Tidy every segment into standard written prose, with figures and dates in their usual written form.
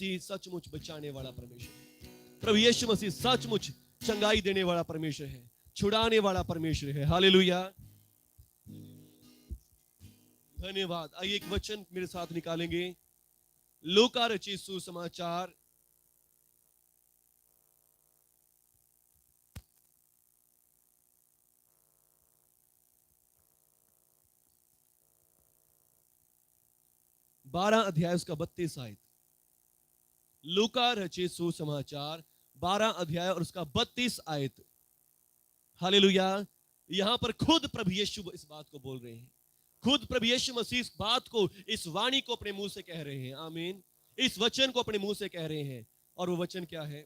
सचमुच बचाने वाला परमेश्वर, प्रभु यीशु मसीह सचमुच चंगाई देने वाला परमेश्वर है, छुड़ाने वाला परमेश्वर है। हालेलुया, धन्यवाद। आइए एक वचन मेरे साथ निकालेंगे, लूका रचित सुसमाचार 12 अध्याय उसका 32 आयत। लूका रचित सुसमाचार 12 अध्याय और उसका 32 आयत। हालेलुया। यहां पर खुद प्रभु यीशु इस बात को बोल रहे हैं, खुद प्रभु यीशु मसीह इस बात को, इस वाणी को अपने मुंह से कह रहे हैं। आमीन। इस वचन को अपने मुंह से कह रहे हैं। और वो वचन क्या है?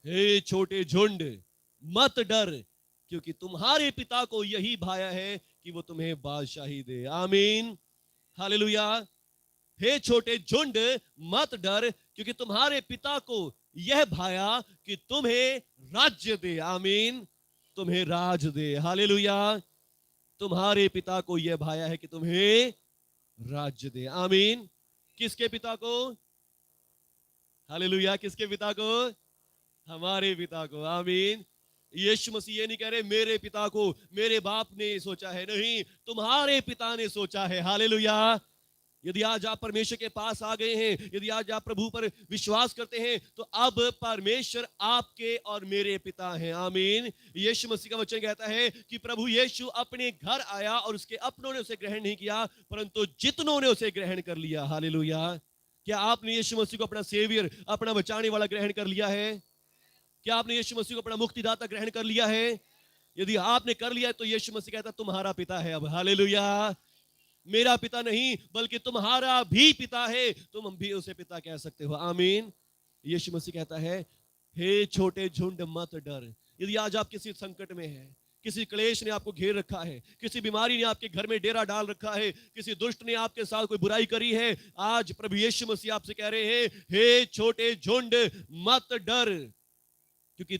हे छोटे झुंड, मत डर, क्योंकि तुम्हारे पिता को यही भाया है कि वो तुम्हें बादशाही दे। आमीन। हालेलुया। हे छोटे झुंड, मत डर, क्योंकि तुम्हारे पिता को यह भाया कि तुम्हें राज्य दे। आमीन। तुम्हें राज दे। हालेलुया। तुम्हारे पिता को यह भाया है कि तुम्हें राज्य दे। आमीन। किसके पिता को? हालेलुया। किसके पिता को? हमारे पिता को। आमीन। यीशु मसीह ये नहीं कह रहे मेरे पिता को, मेरे बाप ने सोचा है, नहीं, तुम्हारे पिता ने सोचा है। हालेलुया। यदि आज आप परमेश्वर के पास आ गए हैं, यदि आज आप प्रभु पर विश्वास करते हैं, तो अब परमेश्वर आपके और मेरे पिता हैं। आमीन। यीशु मसीह का वचन कहता है कि प्रभु यीशु अपने घर आया और उसके अपनों ने उसे ग्रहण नहीं किया, परंतु जितनों ने उसे ग्रहण कर लिया। हालेलुया। क्या आपने यीशु मसीह को अपना सेवियर, अपना बचाने वाला ग्रहण कर लिया है? क्या आपने यीशु मसीह को अपना मुक्तिदाता ग्रहण कर लिया है? यदि आपने कर लिया है तो यीशु मसीह कहता है तुम्हारा पिता है अब। हालेलुया। मेरा पिता नहीं बल्कि तुम्हारा भी पिता है, तुम भी उसे पिता कह सकते हो। आमीन। यीशु मसीह कहता है हे छोटे झुंड, मत डर। यदि आज आप किसी संकट में हैं, किसी क्लेश ने आपको घेर रखा है, किसी बीमारी ने आपके घर में डेरा डाल रखा है, किसी दुष्ट ने आपके साथ कोई बुराई करी है, आज प्रभु यीशु मसीह आपसे कह रहे हैं हे छोटे झुंड, मत डर, क्योंकि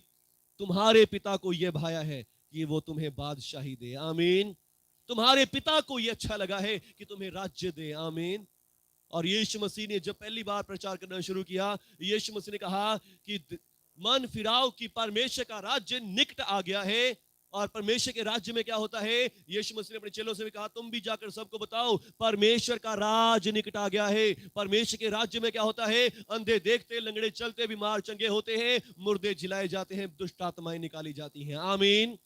तुम्हारे पिता को यह भाया है कि वो तुम्हें बादशाही दे। आमीन। तुम्हारे पिता को यह अच्छा लगा है कि तुम्हें राज्य दे। आमीन। और यीशु मसीह ने जब पहली बार प्रचार करना शुरू किया, यीशु मसीह ने कहा कि मन फिराओ कि परमेश्वर का राज्य निकट आ गया है। और परमेश्वर के राज्य में क्या होता है? यीशु मसीह ने अपने चेलों से भी कहा तुम भी जाकर सबको बताओ परमेश्वर का राज निकट आ गया है। परमेश्वर के राज्य में क्या होता है? अंधे देखते, लंगड़े चलते, बीमार चंगे होते हैं, मुर्दे जिलाए जाते हैं, दुष्ट आत्माएं निकाली जाती हैं। आमीन।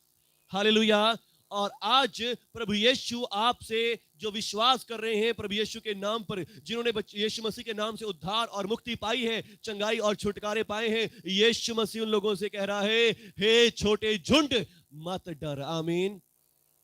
हालेलुया। और आज प्रभु यीशु आपसे जो विश्वास कर रहे हैं प्रभु यीशु के नाम पर, जिन्होंने यीशु मसीह के नाम से उद्धार और मुक्ति पाई है, चंगाई और छुटकारे पाए हैं, यीशु मसीह उन लोगों से कह रहा है हे छोटे झुंड, मत डर। आमीन।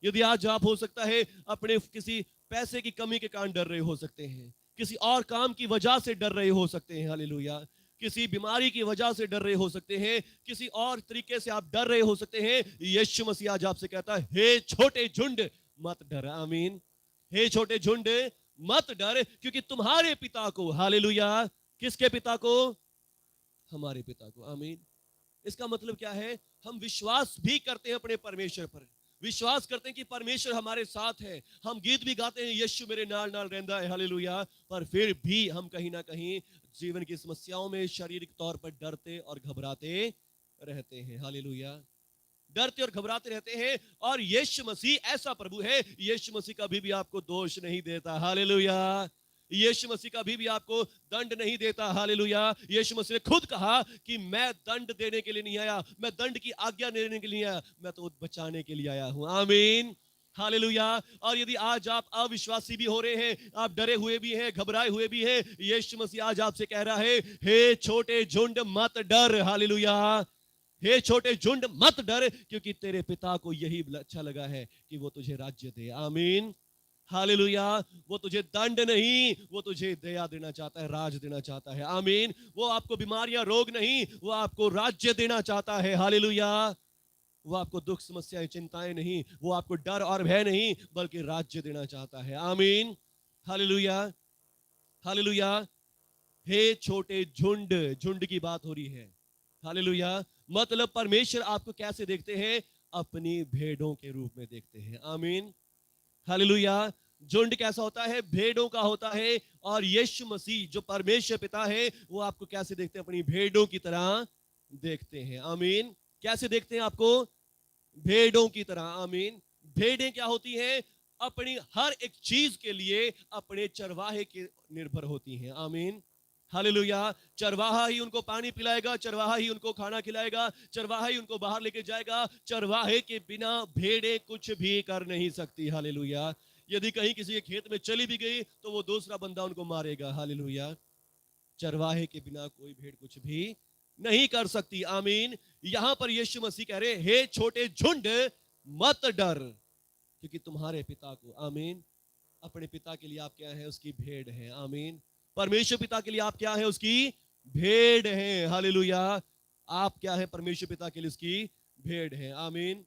यदि आज आप, हो सकता है अपने किसी पैसे की कमी के कारण डर रहे हो सकते हैं, किसी और काम की वजह से डर रहे हो सकते हैं। हालेलुया। किसी बीमारी की वजह से डर रहे हो सकते हैं, किसी और तरीके से आप डर रहे हो सकते हैं। यीशु मसीह आज आपसे कहता है हे छोटे झुंड, मत डर। आमीन। हे छोटे झुंड, मत डर, क्योंकि तुम्हारे पिता को, हालेलुया, किसके पिता को? हमारे पिता को। आमीन। इसका मतलब क्या है? हम विश्वास भी करते हैं अपने परमेश्वर पर, विश्वास करते हैं कि परमेश्वर हमारे साथ है। हम गीत भी गाते हैं यीशु मेरे नाल नाल रहंदा है। हालेलुया। पर फिर भी हम कहीं ना कहीं जीवन की समस्याओं में शारीरिक तौर पर डरते और घबराते रहते हैं। हालेलुया। डरते और घबराते रहते हैं। और यीशु मसीह ऐसा प्रभु है, यीशु मसीह कभी भी आपको दोष नहीं देता। हालेलुया। यीशु मसीह कभी भी आपको दंड नहीं देता। हालेलुया। यीशु मसीह ने खुद कहा कि मैं दंड देने के लिए नहीं आया, मैं दंड की आज्ञा देने के लिए आया, मैं तो बचाने के लिए आया हूं। आमीन। हालेलुया। और यदि आज आप अविश्वासी भी हो रहे हैं, आप डरे हुए भी हैं, घबराए हुए भी हैं, यीशु मसीह आज आपसे कह रहा है हे छोटे झुंड, मत डर। हालेलुया। हे छोटे झुंड, मत डर, क्योंकि तेरे पिता को यही अच्छा लगा है कि वो तुझे राज्य दे। आमीन। हालेलुया। वो तुझे दंड नहीं, वो तुझे दया देना चाहता है, राज देना चाहता है। आमीन। वो आपको बीमारियां, रोग नहीं, वो आपको राज्य देना चाहता है। हालेलुया। वो आपको दुख, समस्याएं, चिंताएं नहीं, वो आपको डर और भय नहीं, बल्कि राज्य देना चाहता है। आमीन। हालेलुया। हालेलुया। हे छोटे झुंड, झुंड की बात हो रही है। हालेलुया। मतलब परमेश्वर आपको कैसे देखते हैं? अपनी भेड़ों के रूप में देखते हैं। आमीन। हालेलुया। झुंड कैसा होता है? भेड़ों का होता है। और यीशु मसीह जो परमेश्वर पिता है वो आपको कैसे देखते हैं? अपनी भेड़ों की तरह देखते हैं। आमीन। कैसे देखते हैं आपको? भेड़ों की तरह। आमीन। भेड़ें क्या होती हैं? अपनी हर एक चीज के लिए अपने चरवाहे के निर्भर होती हैं। आमीन। हालेलुया। चरवाहा ही उनको पानी पिलाएगा, चरवाहा ही उनको खाना खिलाएगा, चरवाहा ही उनको बाहर लेके जाएगा। चरवाहे के बिना भेड़ें कुछ भी कर नहीं सकती। हालेलुया। यदि कहीं किसी के खेत में चली भी गई तो वो दूसरा बंदा उनको मारेगा। हालेलुया। चरवाहे के बिना कोई भेड़ कुछ भी नहीं कर सकती। आमीन। यहां पर यीशु मसीह कह रहे, हे छोटे झुंड, मत डर, क्योंकि तुम्हारे पिता को, आमीन, अपने पिता के लिए आप क्या है? उसकी भेड़ है। आमीन। परमेश्वर पिता के लिए आप क्या है? उसकी भेड़ है। हालेलुया। आप क्या है? परमेश्वर पिता के लिए उसकी भेड़ है। आमीन।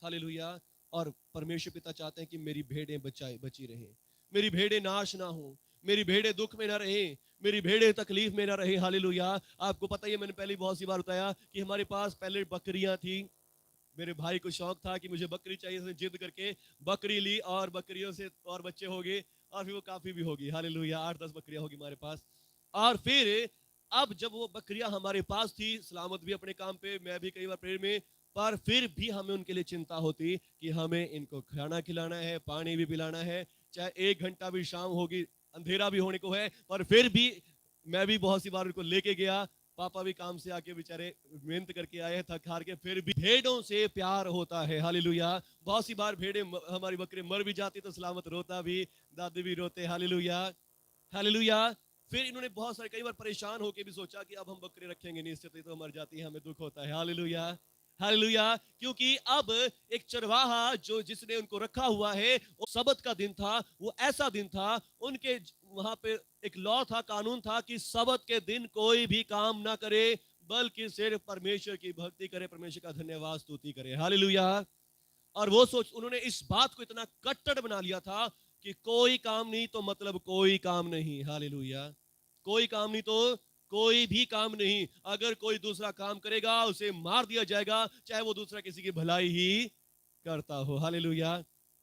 हालेलुया। और परमेश्वर पिता चाहते हैं कि मेरी भेड़ें बची रहें, मेरी भेड़ें नाश ना हो, मेरी भेड़ें दुख में ना रहे, मेरी भेड़ें तकलीफ में ना रहे। हालेलुया। आपको पता ही है, मैंने पहले बहुत सी बार बताया कि हमारे पास पहले बकरियां थी। मेरे भाई को शौक था कि मुझे बकरी चाहिए, उसने जिद करके बकरी ली और बकरियों से और बच्चे हो गए और फिर वो काफी भी होगी। हालेलुया। 8-10 बकरियां होगी हमारे पास। और फिर अब जब वो बकरियां हमारे पास थी, सलामत भी अपने काम पे, मैं भी कई बार प्रेयर में, पर फिर भी हमें उनके लिए चिंता होती कि हमें इनको खाना खिलाना है, पानी भी पिलाना है, चाहे 1 घंटा भी शाम होगी, अंधेरा भी होने को है, पर फिर भी मैं भी बहुत सी बार उनको लेके गया। पापा भी काम से आके बेचारे मेहनत करके आए, थक हार के, फिर भी भेड़ों से प्यार होता है। हालेलुया। बहुत सी बार भेड़े हमारी बकरी मर भी जाती तो सलामत रोता भी, दादी भी रोते। हालेलुया। हालेलुया। फिर इन्होंने बहुत सारे कई बार परेशान होकर भी सोचा कि अब हम बकरी रखेंगे नहीं, इससे तो मर जाती है, हमें दुख होता है। हालेलुया। हालेलुया। क्योंकि अब एक चरवाहा जो जिसने उनको रखा हुआ है, वो सबत का दिन था, वो ऐसा दिन था, उनके वहां पे एक लॉ था, कानून था कि सबत के दिन कोई भी काम ना करे, बल्कि सिर्फ परमेश्वर की भक्ति करे, परमेश्वर का धन्यवाद स्तुति करे। हालेलुया। और वो सोच उन्होंने इस बात को इतना कट्टर बना लिया था कि कोई काम नहीं तो मतलब कोई काम नहीं। हालेलुया। कोई काम नहीं तो कोई भी काम नहीं। अगर कोई दूसरा काम करेगा उसे मार दिया जाएगा, चाहे वो दूसरा किसी की भलाई ही करता हो। हालेलुया।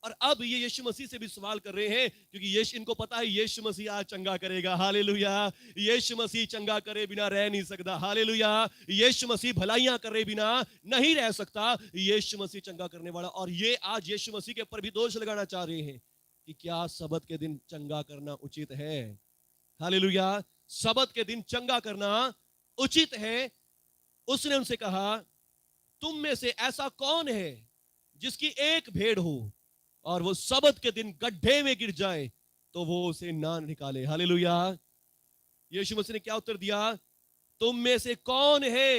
और अब ये यीशु मसीह से भी सवाल कर रहे हैं, क्योंकि यीशु, इनको पता है यीशु मसीह आज चंगा करेगा। हालेलुया। यीशु मसीह चंगा करे बिना रह नहीं सकता। हालेलुया। यीशु मसीह भलाइयां करे बिना नहीं रह सकता। यीशु मसीह चंगा करने वाला। और ये आज यीशु मसीह के ऊपर भी दोष लगाना चाह रहे हैं कि क्या सबत के दिन चंगा करना उचित है? हालेलुया। सबत के दिन चंगा करना उचित है। उसने उनसे कहा, तुम में से ऐसा कौन है जिसकी एक भेड़ हो और वो सबत के दिन गड्ढे में गिर जाए तो वो उसे ना निकाले? हालेलुया। यीशु मसीह ने क्या उत्तर दिया? तुम में से कौन है,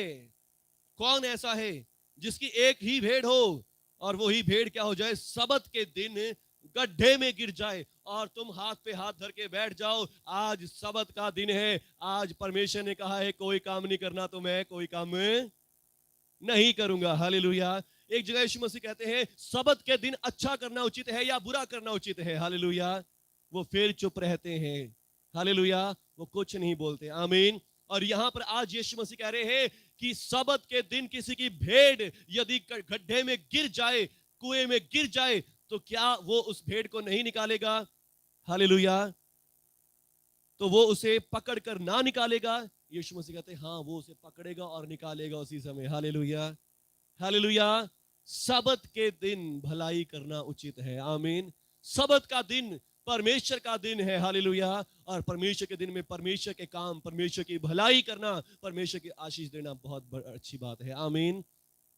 कौन ऐसा है जिसकी एक ही भेड़ हो और वो ही भेड़ क्या हो जाए? सबत के दिन गड्ढे में गिर जाए और तुम हाथ पे हाथ धर के बैठ जाओ, आज सबत का दिन है, आज परमेश्वर ने कहा है कोई काम नहीं करना, तो मैं कोई काम नहीं करूंगा। हालेलुया। एक जगह यीशु मसीह कहते हैं, सबत के दिन अच्छा करना उचित है या बुरा करना उचित है? हालेलुया। वो फिर चुप रहते हैं। हालेलुया। वो कुछ नहीं बोलते। आमीन। और यहां पर आज यीशु मसीह कह रहे हैं कि सबत के दिन किसी की भेड़ यदि गड्ढे में गिर जाए, कुएं में गिर जाए, तो क्या वो उस भेड़ को नहीं निकालेगा? हालेलुया। तो वो उसे पकड़ कर ना निकालेगा? यीशु मसीह कहते हैं हाँ, वो उसे पकड़ेगा और निकालेगा उसी समय। हालेलुया। हालेलुया। सबत के दिन भलाई करना उचित है। आमीन। सबत का दिन परमेश्वर का दिन है। हालेलुया। और परमेश्वर के दिन में परमेश्वर के काम, परमेश्वर की भलाई करना, परमेश्वर की आशीष देना बहुत अच्छी बात है। आमीन।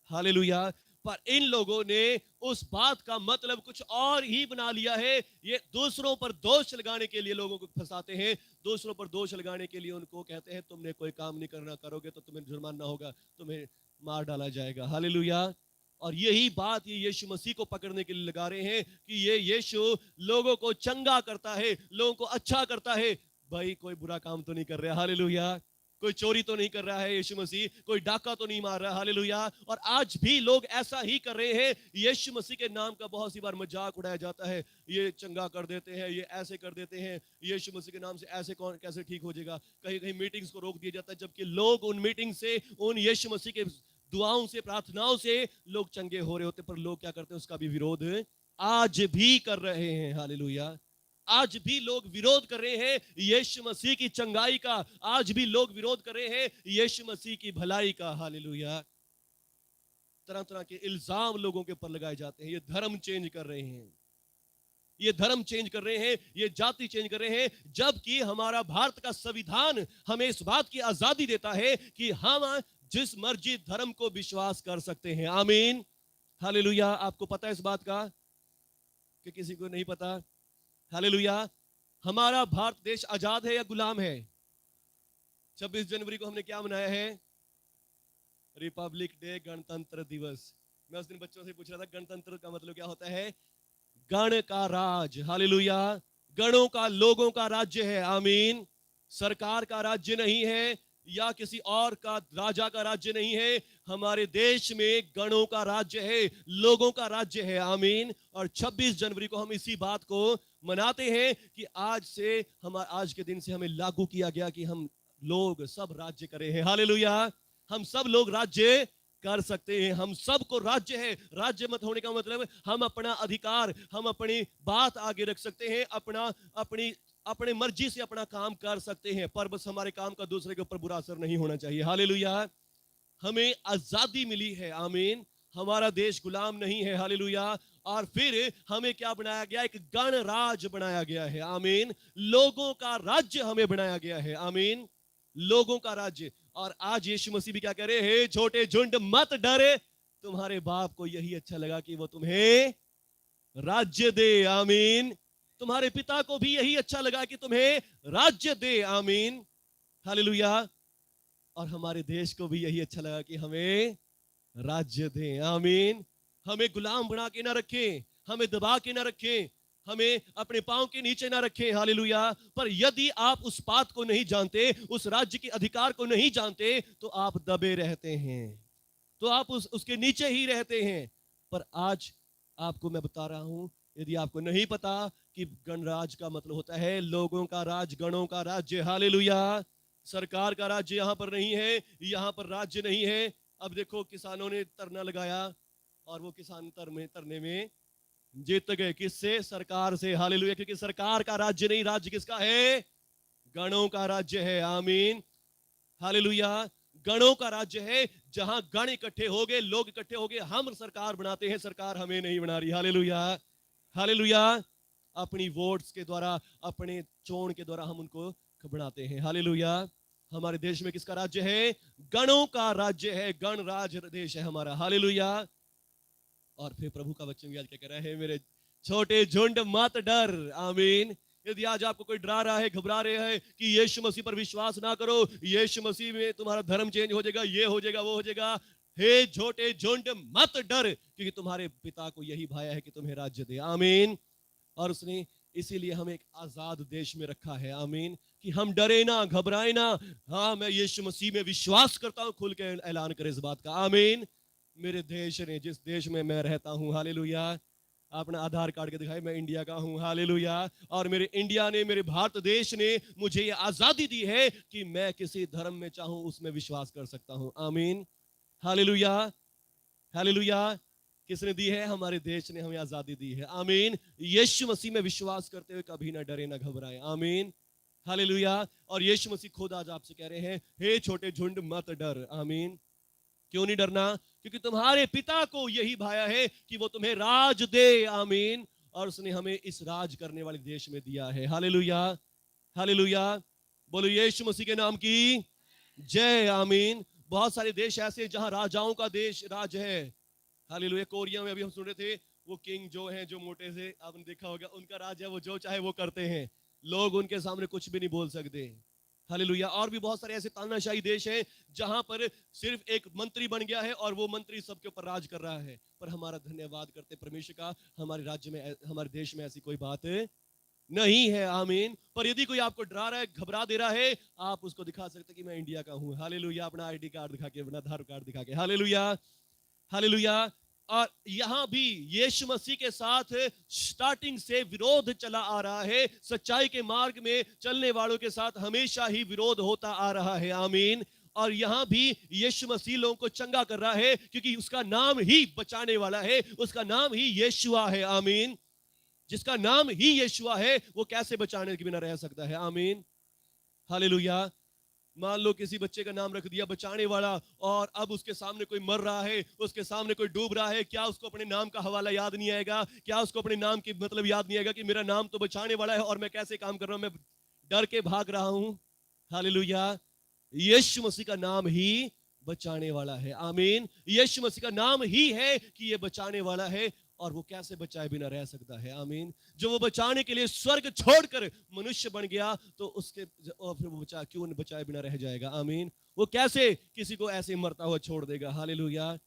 हालेलुया। पर इन लोगों ने उस बात का मतलब कुछ और ही बना लिया है। ये दूसरों पर दोष लगाने के लिए लोगों को फंसाते हैं, दूसरों पर दोष लगाने के लिए उनको कहते हैं तुमने कोई काम नहीं करना, करोगे तो तुम्हें जुर्माना होगा, तुम्हें मार डाला जाएगा। हालेलुया। और यही बात ये यीशु मसीह को पकड़ने के लिए लगा रहे हैं कि ये यीशु लोगों को चंगा करता है, लोगों को अच्छा करता है। भाई कोई बुरा काम तो नहीं कर रहा। हालेलुया। कोई चोरी तो नहीं कर रहा है यीशु मसीह, कोई डाका तो नहीं मार रहा। हालेलुया। और आज भी लोग ऐसा ही कर रहे हैं। यीशु मसीह के नाम का बहुत सी बार मजाक उड़ाया जाता है, ये चंगा कर देते हैं, ये ऐसे कर देते हैं, यीशु मसीह के नाम से ऐसे कौन कैसे ठीक हो जाएगा। कहीं कहीं मीटिंग्स को रोक दिया जाता है, जबकि लोग उन मीटिंग से, उन यीशु मसीह के दुआओं से, प्रार्थनाओं से लोग चंगे हो रहे होते, पर लोग क्या करते हैं? उसका भी विरोध आज भी कर रहे हैं। हालेलुया। आज भी लोग विरोध कर रहे हैं यीशु मसीह की चंगाई का, आज भी लोग विरोध कर रहे हैं यीशु मसीह की भलाई का। हालेलुया। तरह तरह के इल्जाम लोगों के ऊपर लगाए जाते हैं, ये धर्म चेंज कर रहे हैं, ये धर्म चेंज कर रहे हैं, ये जाति चेंज कर रहे हैं, जबकि हमारा भारत का संविधान हमें इस बात की आजादी देता है कि हम जिस मर्जी धर्म को विश्वास कर सकते हैं। आमीन। हालेलुया। आपको पता है इस बात का कि किसी को नहीं पता? हालेलुया। हमारा भारत देश आजाद है या गुलाम है? 26 जनवरी को हमने क्या मनाया है? रिपब्लिक डे, गणतंत्र दिवस। मैं उस दिन बच्चों से पूछ रहा था गणतंत्र का मतलब क्या होता है? गण का राज। हालेलुया। गणों का, लोगों का राज्य है। आमीन। सरकार का राज्य नहीं है या किसी और का राजा का राज्य नहीं है, हमारे देश में गणों का राज्य है, लोगों का राज्य है। आमीन। और 26 जनवरी को हम इसी बात को मनाते हैं कि आज के दिन से हमें लागू किया गया कि हम लोग सब राज्य करें हैं। हालेलुया। हम सब लोग राज्य कर सकते हैं, हम सबको राज्य है। राज्य मत होने का मतलब हम अपना अधिकार, हम अपनी बात आगे रख सकते हैं, अपनी मर्जी से अपना काम कर सकते हैं, पर बस हमारे काम का दूसरे के ऊपर बुरा असर नहीं होना चाहिए। हालेलुया। हमें आजादी मिली है। आमीन। हमारा देश गुलाम नहीं है। हालेलुया। और फिर हमें क्या बनाया गया? एक गणराज बनाया गया है। आमीन। लोगों का राज्य हमें बनाया गया है। आमीन। लोगों का राज्य। और आज यीशु मसीह भी क्या कह रहे हैं? छोटे झुंड मत डरे, तुम्हारे बाप को यही अच्छा लगा कि वो तुम्हें राज्य दे। आमीन। तुम्हारे पिता को भी यही अच्छा लगा कि तुम्हें राज्य दे। आमीन। हालेलुया। और हमारे देश को भी यही अच्छा लगा कि हमें राज्य दे। आमीन। हमें गुलाम बना के ना रखें, हमें दबा के ना रखें, हमें अपने पांव के नीचे ना रखें। हालेलुया। पर यदि आप उस बात को नहीं जानते, उस राज्य के अधिकार को नहीं जानते, तो आप दबे रहते हैं, तो आप उसके नीचे ही रहते हैं। पर आज आपको मैं बता रहा हूं, यदि आपको नहीं पता कि गणराज का मतलब होता है लोगों का राज, गणों का राज्य। हालेलुया। सरकार का राज्य यहां पर नहीं है, यहां पर राज्य नहीं है। अब देखो किसानों ने धरना लगाया और वो किसान तरने में जीत गए। किससे? सरकार से। हालेलुया। क्योंकि सरकार का राज्य नहीं, राज्य किसका है? गणों का राज्य है। आमीन। हालेलुया। गणों का राज्य है, जहां गण इकट्ठे हो गए, लोग इकट्ठे हो गए, हम सरकार बनाते हैं, सरकार हमें नहीं बना रही। हालेलुया। हालेलुया। अपनी वोट्स के द्वारा, अपने चोण के द्वारा हम उनको बनाते हैं। हालेलुया। हमारे देश में किसका राज्य है? गणों का राज्य है, गणराज देश है हमारा। हालेलुया। और फिर प्रभु का वचन याद क्या कह रहा है? मेरे छोटे झुंड मत डर। आमीन। यदि आज आपको कोई डरा रहा है, घबरा रहे हैं कि यीशु मसीह पर विश्वास ना करो, यीशु मसीह में तुम्हारा धर्म चेंज हो जाएगा, ये हो जाएगा, वो हो जाएगा, हे छोटे झुंड मत डर, क्योंकि तुम्हारे पिता को यही भाया है कि तुम्हें राज्य दे। आमीन। और उसने इसीलिए हमें एक आजाद देश में रखा है। आमीन। कि हम डरे ना, घबराए ना। हाँ, मैं यीशु मसीह में विश्वास करता हूं, खुल के ऐलान करें इस बात का। आमीन। मेरे देश ने, जिस देश में मैं रहता हूं, हालेलुया, अपना आधार कार्ड के दिखाए, मैं इंडिया का हूं। हालेलुया। और मेरे इंडिया ने, मेरे भारत देश ने मुझे ये आजादी दी है कि मैं किसी धर्म में चाहूं उसमें विश्वास कर सकता हूं। आमीन। हालेलुया। हालेलुया। किसने दी है? हमारे देश ने हमें आजादी दी है। आमीन। यीशु मसीह में विश्वास करते हुए कभी ना डरे ना घबराए। आमीन। हालेलुया। और यीशु मसीह खुद आज आपसे कह रहे हैं, हे छोटे झुंड मत डर। आमीन। क्यों नहीं डरना? क्योंकि तुम्हारे पिता को यही भाया है कि वो तुम्हें राज दे। आमीन। और उसने हमें इस राज करने वाले देश में दिया है। हालेलुया। हालेलुया। बोलो यीशु मसीह के नाम की जय। आमीन। बहुत सारे देश ऐसे हैं जहां राजाओं का देश राज है। हालेलुया। कोरिया में अभी हम सुन रहे थे, वो किंग जो हैं, जो मोटे से, आपने देखा होगा, उनका राज है, वो जो चाहे वो करते हैं, लोग उनके सामने कुछ भी नहीं बोल सकते। हालेलुया। और भी बहुत सारे ऐसे तानाशाही देश हैं जहां पर सिर्फ एक मंत्री बन गया है और वो मंत्री सबके ऊपर राज कर रहा है। पर हमारा धन्यवाद करते परमेश्वर का, हमारे राज्य में, हमारे देश में ऐसी कोई बात नहीं है। आमीन। पर यदि कोई आपको डरा रहा है, घबरा दे रहा है, आप उसको दिखा सकते कि मैं इंडिया का हूं। हालेलुया। अपना आईडी कार्ड दिखा के, अपना आधार कार्ड दिखा के। हालेलुया। हालेलुया। और यहां भी यीशु मसीह के साथ स्टार्टिंग से विरोध चला आ रहा है। सच्चाई के मार्ग में चलने वालों के साथ हमेशा ही विरोध होता आ रहा है। आमीन। और यहां भी यीशु मसीह लोगों को चंगा कर रहा है, क्योंकि उसका नाम ही बचाने वाला है, उसका नाम ही यीशुआ है। आमीन। जिसका नाम ही यीशुआ है, वो कैसे बचाने के बिना रह सकता है? आमीन, हालेलुया। मान लो किसी बच्चे का नाम रख दिया बचाने वाला, और अब उसके सामने कोई मर रहा है, उसके सामने कोई डूब रहा है, क्या उसको अपने नाम का हवाला याद नहीं आएगा? क्या उसको अपने नाम की मतलब याद नहीं आएगा कि मेरा नाम तो बचाने वाला है और मैं कैसे काम कर रहा हूं, मैं डर के भाग रहा हूं? हालेलुया। यीशु मसीह का नाम ही बचाने वाला है। आमीन। यीशु मसीह का नाम ही है कि ये बचाने वाला है, और वो कैसे बचाए बिना रह सकता है? आमीन। जो वो बचाने के लिए स्वर्ग छोड़कर मनुष्य बन गया, तो उसके और फिर वो बचा क्यों बचाए बिना रह जाएगा? आमीन। वो कैसे किसी को ऐसे मरता हुआ छोड़ देगा? हालेलुया।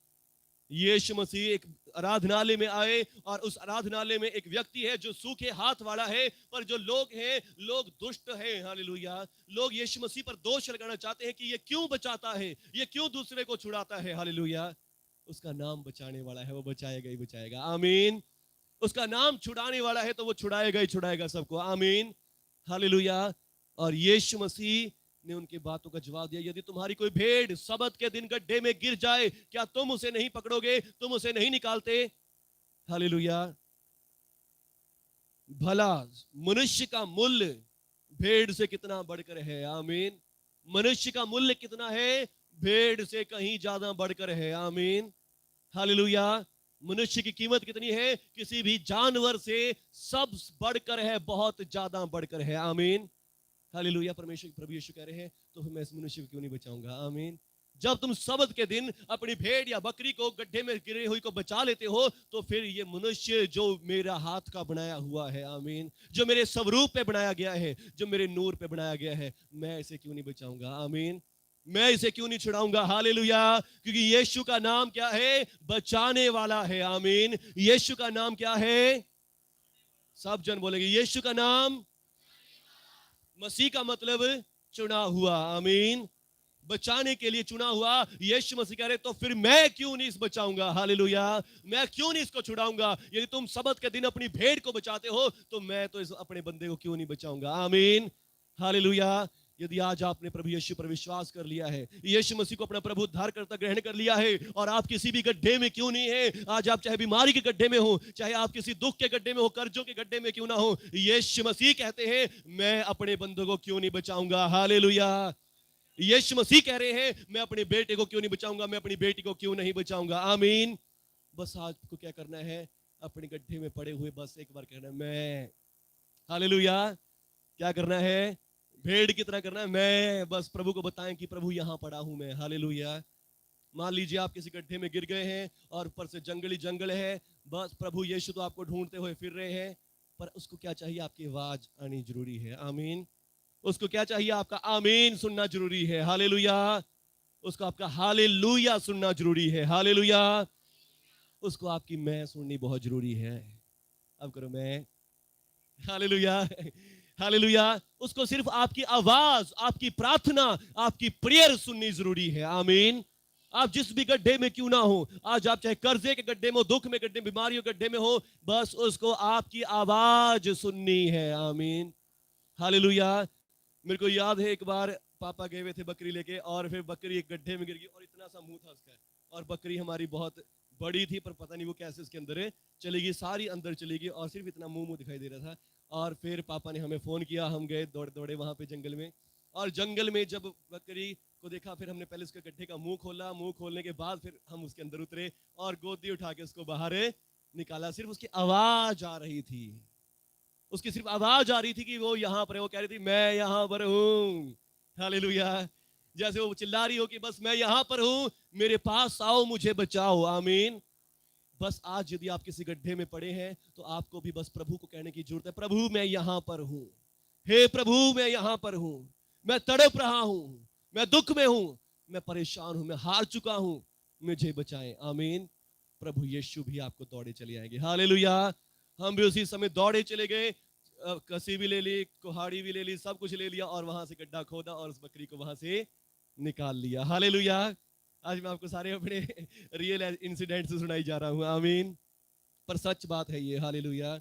यीशु मसीह एक आराधनालय में आए, और उस आराधनालय में एक व्यक्ति है जो सूखे हाथ वाला है, पर जो लोग हैं, लोग दुष्ट हैं। हालेलुया। लोग यीशु मसीह पर दोष लगाना चाहते हैं कि ये क्यों बचाता है, ये क्यों दूसरे को छुड़ाता है? हालेलुया। उसका नाम बचाने वाला है, वो बचाएगा ही बचाएगा। आमीन। उसका नाम छुड़ाने वाला है, तो वो छुड़ाएगा ही छुड़ाएगा सबको। आमीन, हालेलुया। और यीशु मसीह ने उनकी बातों का जवाब दिया, यदि तुम्हारी कोई भेड़ सबत के दिन गड्ढे में गिर जाए, क्या तुम उसे नहीं पकड़ोगे? तुम उसे नहीं निकालते? हालेलुया। भला मनुष्य का मूल्य भेड़ से कितना बढ़कर है? आमीन। मनुष्य का मूल्य कितना है? भेड़ से कहीं ज्यादा बढ़कर है। आमीन, हालेलुया। मनुष्य की कीमत कितनी है? किसी भी जानवर से सब बढ़कर है, बहुत ज्यादा बढ़कर है। आमीन, हालेलुया। परमेश्वर प्रभु यीशु कह रहे हैं, तो मैं इस मनुष्य को क्यों नहीं बचाऊंगा? आमीन। जब तुम सबत के दिन अपनी भेड़ या बकरी को गड्ढे में गिरी हुई को बचा लेते हो, तो फिर ये मनुष्य जो मेरा हाथ का बनाया हुआ है, आमीन, जो मेरे स्वरूप पे बनाया गया है, जो मेरे नूर पे बनाया गया है, मैं इसे क्यों नहीं बचाऊंगा? आमीन। मैं इसे क्यों नहीं छुड़ाऊंगा? हालेलुया। क्योंकि यीशु का नाम क्या है? बचाने वाला है। आमीन। यीशु का नाम क्या है? सब जन बोलेंगे यीशु का नाम। मसीह का मतलब चुना हुआ। आमीन। बचाने के लिए चुना हुआ। यीशु मसीह कह रहे, तो फिर मैं क्यों नहीं इस बचाऊंगा? हालेलुया। मैं क्यों नहीं इसको छुड़ाऊंगा? यदि तुम सबत के दिन अपनी भेड़ को बचाते हो, तो मैं तो इस अपने बंदे को क्यों नहीं बचाऊंगा? आमीन, हालेलुया। यदि आज आपने प्रभु यीशु पर विश्वास कर लिया है, यीशु मसीह को अपना प्रभु उद्धारकर्ता ग्रहण कर लिया है, और आप किसी भी गड्ढे में क्यों नहीं है, आज आप चाहे बीमारी के गड्ढे में हो, चाहे आप किसी दुख के गड्ढे में हो, कर्जों के गड्ढे में क्यों ना हो, यीशु मसीह कहते हैं, मैं अपने बंदों को क्यों नहीं बचाऊंगा? हालेलुया। यीशु मसीह कह रहे हैं, मैं अपने बेटे को क्यों नहीं बचाऊंगा, मैं अपनी बेटी को क्यों नहीं बचाऊंगा? आमीन। बस आज को क्या करना है? अपने गड्ढे में पड़े हुए बस एक बार कहना है, मैं। हालेलुया। क्या करना है? भेड़ की तरह करना है, मैं। बस प्रभु को बताएं कि प्रभु यहां पड़ा हूं मैं। हालेलुया। मान लीजिए आप किसी गड्ढे में गिर गए हैं, और ऊपर से जंगली जंगल है, बस प्रभु यीशु तो आपको ढूंढते हुए फिर रहे हैं, पर उसको क्या चाहिए? आपकी आवाज आनी जरूरी है। आमीन। उसको क्या चाहिए? आपका आमीन सुनना जरूरी है। हालेलुया। उसको आपका हालेलुया सुनना जरूरी है। हालेलुया। उसको आपकी मैं सुननी बहुत जरूरी है। अब करो मैं। Hallelujah, hallelujah. उसको सिर्फ आपकी आवाज, आपकी प्रार्थना, आपकी प्रेयर सुननी जरूरी है। आमीन। आप जिस भी गड्ढे में क्यों ना हो, आज आप चाहे कर्जे के गड्ढे में हो, दुख में गड्ढे, बीमारियों के गड्ढे में हो, बस उसको आपकी आवाज सुननी है। आमीन, हालेलुया। मेरे को याद है एक बार पापा गए हुए थे बकरी लेके, और फिर बकरी एक गड्ढे में गिर गई, और इतना सा मुंह था उसका, और बकरी हमारी बहुत बड़ी थी, पर पता नहीं वो कैसे उसके अंदर चली गई, सारी अंदर चली गई, और सिर्फ इतना मुंह मुंह दिखाई दे रहा था। और फिर पापा ने हमें फोन किया, हम गए दौड़े दौड़े वहां पे जंगल में, और जंगल में जब बकरी को देखा, फिर हमने पहले उसके गड्ढे का मुंह खोला, मुंह खोलने के बाद फिर हम उसके अंदर उतरे, और गोदी उठा के उसको बाहर निकाला। सिर्फ उसकी आवाज आ रही थी, उसकी सिर्फ आवाज आ रही थी कि वो यहां पर है, वो कह रही थी मैं यहां पर हूं। हालेलुया। जैसे वो चिल्ला रही हो कि बस मैं यहां पर हूं, मेरे पास आओ, मुझे बचाओ। आमीन। बस आज यदि आप किसी गड्ढे में पड़े हैं, तो आपको भी बस प्रभु को कहने की जरूरत है, प्रभु मैं यहां पर हूं। हे प्रभु मैं यहां पर हूं, मैं तड़प रहा हूं, मैं दुख में हूं, मैं परेशान हूं, मैं हार चुका हूं, मुझे बचाएं। आमीन। प्रभु यीशु भी आपको दौड़े चले आएंगे। हालेलुया। हम भी उसी समय दौड़े चले गए, कसी भी ले ली, कुहाड़ी भी ले ली, सब कुछ ले लिया, और वहां से गड्ढा खोदा, और उस बकरी को वहां से निकाल लिया। हालेलुया। आज मैं आपको सारे अपने रियल इंसिडेंट से सुनाई जा रहा हूं। आमीन। पर सच बात है ये। हालेलुया।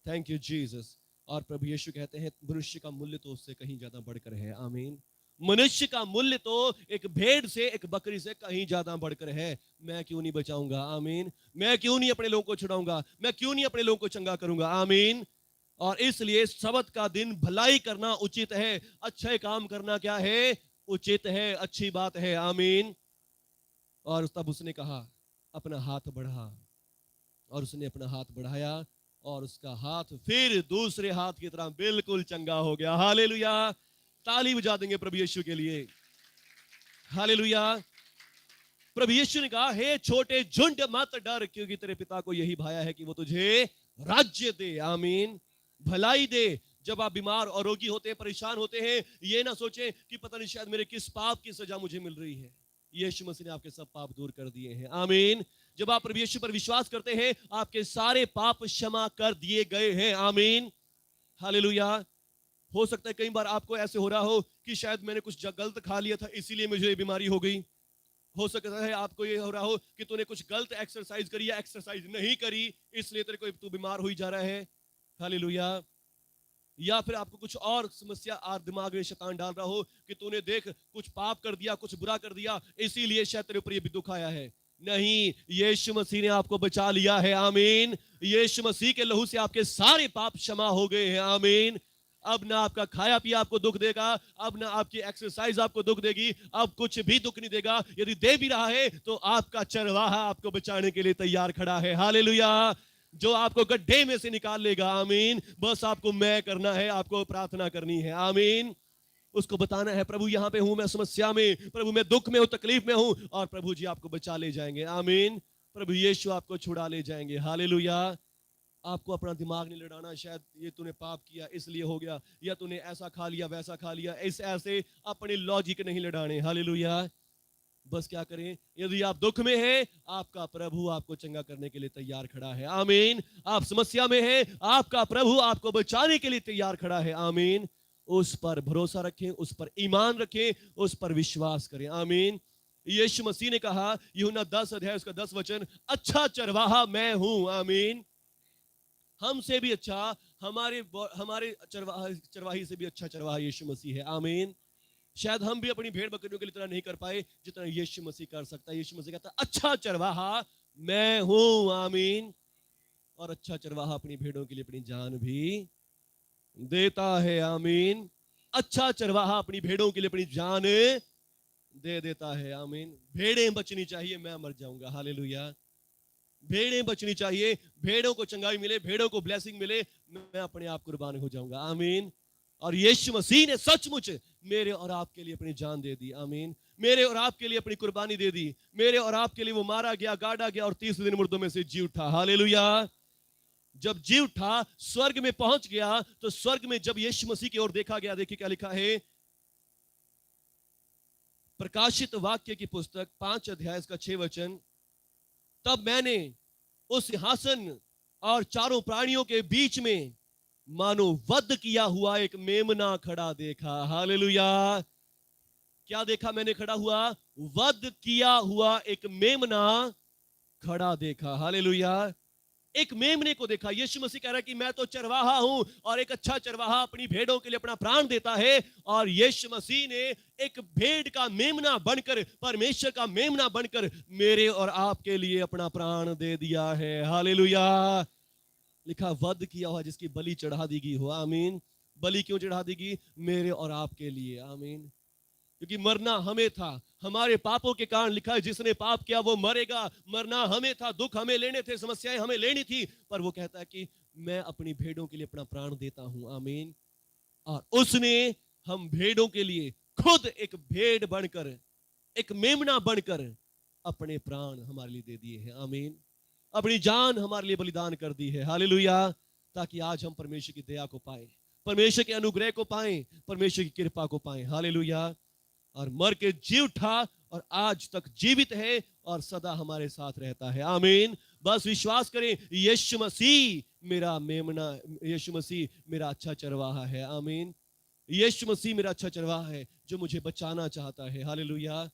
Thank you Jesus. और प्रभु यीशु कहते हैं, मनुष्य का मूल्य तो उससे कहीं ज्यादा बढ़कर है। आमीन। मनुष्य का मूल्य तो एक भेड़ से, एक बकरी से कहीं ज्यादा बढ़कर है। मैं क्यों नहीं बचाऊंगा? आमीन। मैं क्यों नहीं अपने लोगों को छुड़ाऊंगा? मैं क्यों नहीं अपने लोगों को चंगा करूंगा? आमीन। और इसलिए सबत का दिन भलाई करना उचित है, अच्छे काम करना क्या है? उचित है, अच्छी बात है। आमीन। और तब उसने कहा अपना हाथ बढ़ा, और उसने अपना हाथ बढ़ाया और उसका हाथ फिर दूसरे हाथ की तरह बिल्कुल चंगा हो गया। हालेलुया। ताली बजा देंगे प्रभु यीशु के लिए। हालेलुया। प्रभु यीशु ने कहा, हे छोटे झुंड मत डर, क्योंकि तेरे पिता को यही भाया है कि वो तुझे राज्य दे। आमीन। भलाई दे। जब आप बीमार और रोगी होते हैं, परेशान होते हैं, ये ना सोचें कि पता नहीं शायद मेरे किस पाप की सजा मुझे मिल रही है। यीशु मसीह ने आपके सब पाप दूर कर दिए हैं। आमीन। जब आप प्रभु यीशु पर विश्वास करते हैं, आपके सारे पाप क्षमा कर दिए गए हैं। आमीन। हालेलुया। हो सकता है कई बार आपको ऐसे हो रहा हो कि शायद मैंने कुछ गलत खा लिया था, इसीलिए मुझे बीमारी हो गई। हो सकता है आपको ये हो रहा हो कि तूने कुछ गलत एक्सरसाइज करी या एक्सरसाइज नहीं करी, इसलिए तेरे को तू बीमार हो ही जा रहा है। हालेलुया। या फिर आपको कुछ और समस्या आप दिमाग में शैतान डाल रहा हो कि तूने देख कुछ पाप कर दिया, कुछ बुरा कर दिया, इसीलिए शायद तेरे ऊपर ये भी दुख आया है। नहीं, यीशु मसीह ने आपको बचा लिया है। आमीन। यीशु मसीह के लहू से आपके सारे पाप क्षमा हो गए हैं। आमीन। अब ना आपका खाया पिया आपको दुख देगा, अब ना आपकी एक्सरसाइज आपको दुख देगी, अब कुछ भी दुख नहीं देगा। यदि दे भी रहा है तो आपका चरवाहा आपको बचाने के लिए तैयार खड़ा है। हालेलुया। जो आपको गड्ढे में से निकाल लेगा। आमीन। बस आपको मैं करना है, आपको प्रार्थना करनी है। आमीन। उसको बताना है, प्रभु यहां पे हूं, मैं समस्या में, प्रभु मैं दुख में हूं, तकलीफ में हूं, और प्रभु जी आपको बचा ले जाएंगे। आमीन। प्रभु यीशु आपको छुड़ा ले जाएंगे। हालेलुया। आपको अपना दिमाग नहीं लड़ाना, शायद ये तूने पाप किया इसलिए हो गया, या तूने ऐसा खा लिया वैसा खा लिया, ऐसे अपने लॉजिक नहीं लड़ाने। हालेलुया। बस क्या करें, यदि आप दुख में हैं, आपका प्रभु आपको चंगा करने के लिए तैयार खड़ा है। आमीन। आप समस्या में हैं, आपका प्रभु आपको बचाने के लिए तैयार खड़ा है। आमीन। उस पर भरोसा रखें, उस पर ईमान रखें, उस पर विश्वास करें। आमीन। यीशु मसीह ने कहा, यूहन्ना 10 अध्याय उसका 10 वचन, अच्छा चरवाहा मैं हूं। आमीन। हमसे भी अच्छा, हमारे हमारे चरवाही से भी अच्छा चरवाहा यीशु मसीह है। आमीन। शायद हम भी अपनी भेड़ बकरियों के लिए इतना नहीं कर पाए जितना यीशु मसीह कर सकता है। यीशु मसीह कहता है, अच्छा चरवाहा मैं हूं। आमीन। और अच्छा चरवाहा अपनी भेड़ों के लिए अपनी जान भी देता है। आमीन। अच्छा चरवाहा अपनी भेड़ों के लिए अपनी जान दे देता है। आमीन। भेड़ें बचनी चाहिए, मैं मर जाऊंगा। हालेलुया। भेड़ें बचनी चाहिए, भेड़ों को चंगाई मिले, भेड़ों को ब्लेसिंग मिले, मैं अपने आप कुर्बान हो जाऊंगा। आमीन। और यीशु मसीह ने सचमुच मेरे और आपके लिए अपनी जान दे दी। आमीन। मेरे और आपके लिए अपनी कुर्बानी दे दी। मेरे और आपके लिए वो मारा गया, गाड़ा गया और तीसरे दिन मुर्दों में से जी उठा। हालेलुया। जब जी उठा, स्वर्ग में पहुंच गया, तो स्वर्ग में जब यीशु मसीह की ओर देखा गया, देखिए क्या लिखा है, प्रकाशित वाक्य की पुस्तक 5 अध्याय का 6 वचन, तब मैंने उस सिंहासन और चारों प्राणियों के बीच में मानो वध किया हुआ एक मेमना खड़ा देखा। हालेलुया। क्या देखा मैंने खड़ा हुआ? वध किया हुआ एक मेमना खड़ा देखा। हालेलुया। एक मेमने को देखा। यीशु मसीह कह रहा है कि मैं तो चरवाहा हूं, और एक अच्छा चरवाहा अपनी भेड़ों के लिए अपना प्राण देता है। और यीशु मसीह ने एक भेड़ का मेमना बनकर, परमेश्वर का मेमना बनकर मेरे और आपके लिए अपना प्राण दे दिया है। हालेलुया। लिखा, वध किया हुआ जिसकी बलि चढ़ा दी गई हो। आमीन। बलि क्यों चढ़ा दी गई? मेरे और आपके लिए। आमीन। क्योंकि मरना हमें था, हमारे पापों के कारण लिखा है, जिसने पाप किया वो मरेगा। मरना हमें था, दुख हमें लेने थे, समस्याएं हमें लेनी थी, पर वो कहता है कि मैं अपनी भेड़ों के लिए अपना प्राण देता हूं। आमीन। और उसने हम भेड़ों के लिए खुद एक भेड़ बनकर, एक मेमना बनकर अपने प्राण हमारे लिए दे दिए हैं। आमीन। अपनी जान हमारे लिए बलिदान कर दी है। हालेलुया। ताकि आज हम परमेश्वर की दया को पाए, परमेश्वर के अनुग्रह को पाए, परमेश्वर की कृपा को पाए। हालेलुया। और मर के जी उठा और आज तक जीवित है और सदा हमारे साथ रहता है। आमीन। बस विश्वास करें, यीशु मसीह मेरा मेमना, यीशु मसीह मेरा अच्छा चरवाहा है। आमीन। यीशु मसीह मेरा अच्छा चरवाहा है जो मुझे बचाना चाहता है। हालेलुया।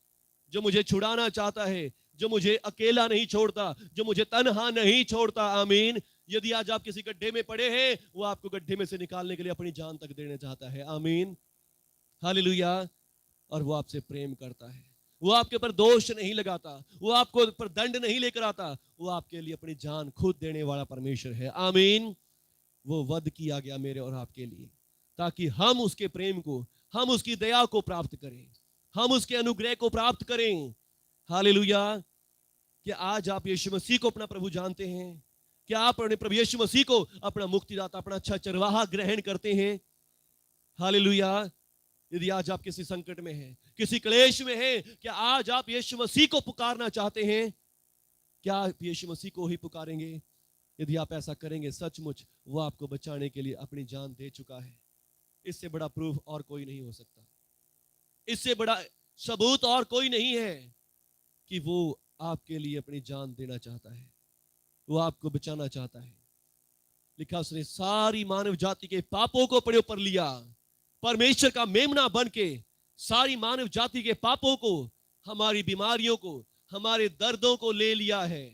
जो मुझे छुड़ाना चाहता है, जो मुझे अकेला नहीं छोड़ता, जो मुझे तन्हा नहीं छोड़ता। आमीन। यदि आज आप किसी गड्ढे में पड़े हैं, वो आपको गड्ढे में से निकालने के लिए अपनी जान तक देना चाहता है। आमीन। हालेलुया। और वो आपसे प्रेम करता है। वो आपके ऊपर दोष नहीं लगाता, वो आपको ऊपर दंड नहीं लेकर आता, वो आपके लिए अपनी जान खुद देने वाला परमेश्वर है। आमीन। वो वध किया गया मेरे और आपके लिए, ताकि हम उसके प्रेम को, हम उसकी दया को प्राप्त करें, हम उसके अनुग्रह को प्राप्त करें। हालेलुया। क्या आज आप यीशु मसीह को अपना प्रभु जानते हैं? क्या आप अपने प्रभु यीशु मसीह को अपना मुक्तिदाता, अपना अच्छा चरवाहा ग्रहण करते हैं? हालेलुया। यदि आज आप किसी संकट में हैं, किसी क्लेश में हैं, क्या आज आप यीशु मसीह को पुकारना चाहते हैं? क्या आप यीशु मसीह को ही पुकारेंगे? यदि आप ऐसा करेंगे, सचमुच वो आपको बचाने के लिए अपनी जान दे चुका है। इससे बड़ा प्रूफ और कोई नहीं हो सकता, इससे बड़ा सबूत और कोई नहीं है कि वो आपके लिए अपनी जान देना चाहता है, वो आपको बचाना चाहता है। लिखा, उसने सारी मानव जाति के पापों को अपने ऊपर लिया। परमेश्वर का मेमना बन के सारी मानव जाति के पापों को, हमारी बीमारियों को, हमारे दर्दों को ले लिया है।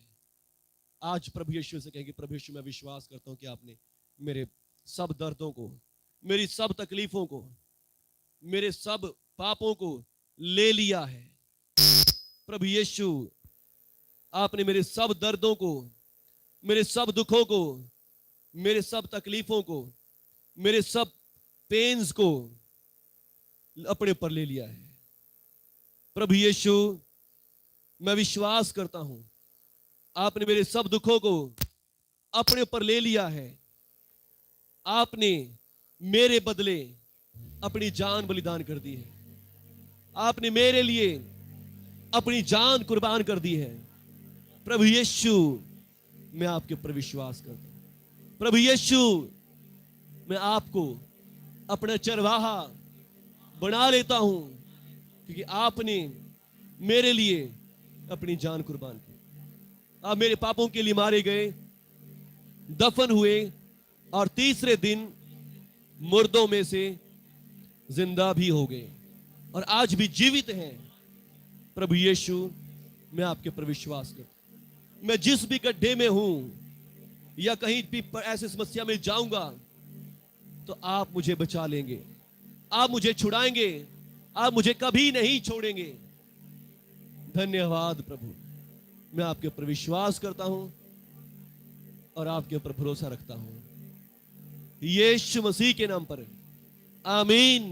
आज प्रभु यीशु से कहेंगे, प्रभु यीशु मैं विश्वास करता हूं कि आपने मेरे सब दर्दों को, मेरी सब तकलीफों को, मेरे सब पापों को ले लिया है। प्रभु यीशु, आपने मेरे सब दर्दों को, मेरे सब दुखों को, मेरे सब तकलीफों को, मेरे सब पेन्स को अपने ऊपर ले लिया है। प्रभु यीशु, मैं विश्वास करता हूं आपने मेरे सब दुखों को अपने ऊपर ले लिया है। आपने मेरे बदले अपनी जान बलिदान कर दी है। आपने मेरे लिए अपनी जान कुर्बान कर दी है। प्रभु यीशु, मैं आपके ऊपर विश्वास करता हूं। प्रभु यीशु, मैं आपको अपना चरवाहा बना लेता हूं, क्योंकि आपने मेरे लिए अपनी जान कुर्बान की। आप मेरे पापों के लिए मारे गए, दफन हुए और तीसरे दिन मुर्दों में से जिंदा भी हो गए और आज भी जीवित हैं। प्रभु यीशु, मैं आपके ऊपर विश्वास करता हूं। मैं जिस भी गड्ढे में हूं या कहीं भी ऐसी समस्या में जाऊंगा, तो आप मुझे बचा लेंगे, आप मुझे छुड़ाएंगे, आप मुझे कभी नहीं छोड़ेंगे। धन्यवाद प्रभु। मैं आपके ऊपर विश्वास करता हूं और आपके ऊपर भरोसा रखता हूं, यीशु मसीह के नाम पर। आमीन।